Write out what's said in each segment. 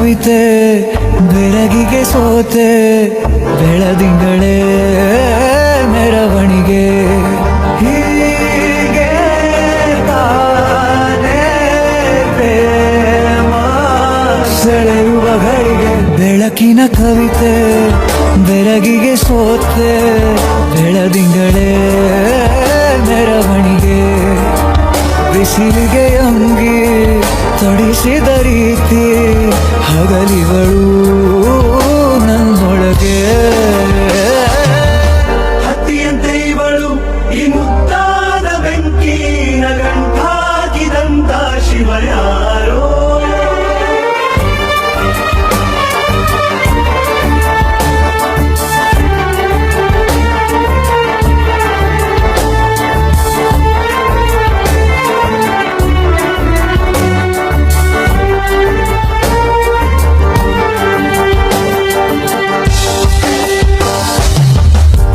ಕವಿತೆ ಬೆರಗಿಗೆ ಸೋತೆ ಬೆಳದಿಂಗಳೇ ಮೆರವಣಿಗೆ ಹೀಗೆ ತಾನೇ ಪ್ರೇಮ ಸೆಳೆಯುವ ಗಳಿಗೆ ಬೆಳಕಿನ ಕವಿತೆ ಬೆರಗಿಗೆ ಸೋತೆ ಬೆಳದಿಂಗಳೇ ಮೆರವಣಿಗೆ ಬಿಸಿಲಿಗೆ ಅಂಗಿ ತೊಡಿಸಿದ ರೀತಿ ಹಗಲಿಗಳು ನನ್ನೊಳಗೆ ಹತ್ತಿಯಂತೆ ಇವಳು ಈ ಮುದ್ದಾದ ಬೆಂಕಿನ ಗಂಟಾಕಿದಂತ ಶಿವ ಯಾರೋ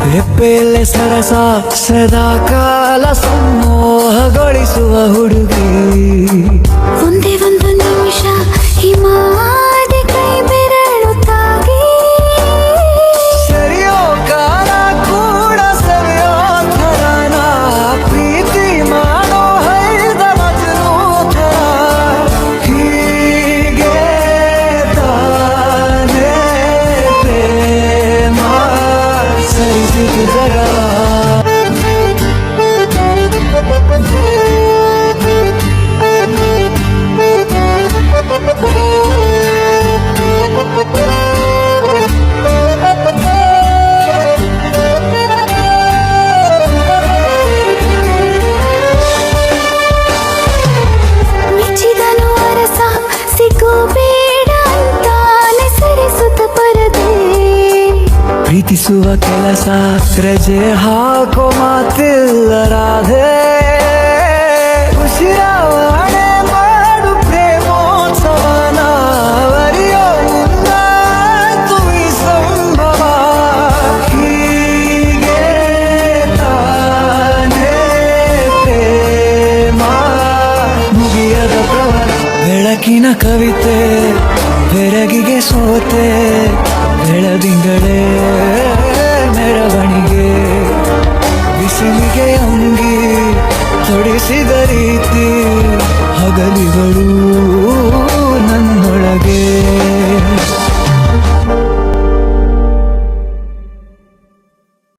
ಹೆಪ್ಪೆಯಲ್ಲೇ ಸರಸ ಸದಾ ಕಾಲ ಸಮೋಹಗೊಳಿಸುವ ಹುಡುಗಿ ಒಂದೇ ಒಂದು ನಿಮಿಷ ಹಿಮಾದಿ ಕೈ ಬೆರಳು ತಾಗಿ ಸರಿಯೋ ಕಾಲ ಕೂಡ ಸರಿಯೋ ಥರನ ಪ್ರೀತಿ ಮಾಡೋ ಹೈದ ಮಜನು ಥರ ಹೀಗೆ ತಾನೇ ಪ್ರೇಮ ಸರಿಸಿತು ಜಗ ಮೆಚ್ಚಿದನು ಅರಸ ಸಿಗೋ ಬೇಡ ಅಂತಾನೆ ಸರಿಸುತ್ತ ಪರದೆ ಪ್ರೀತಿಸುವ ಕೆಲಸ ರಜೆ ಹಾಕೋ ಮಾತಿಲ್ಲ ರಾಧೆ ಉಸಿರಾವಣೆ ಮಾಡು ಪ್ರೇಮೋತ್ಸವನ ಅರಿಯೋ ಮುನ್ನಾಯ್ತು ಈ ಸಂಭವ ಹೀಗೆ ತಾನೇ ಪ್ರೇಮ ಮುಗಿಯದ ಪ್ರವರ ಬೆಳಕಿನ ಕವಿತೆ ಬೆರಗಿಗೆ ಸೋತೆ ಬೆಳದಿಂಗಳೇ ಮೆರವಣಿಗೆ ಬಿಸಿಲಿಗೆ ಅಂಗಿ ತೊಡಿಸಿದ ರೀತಿ ಹಗಲಿಗಳು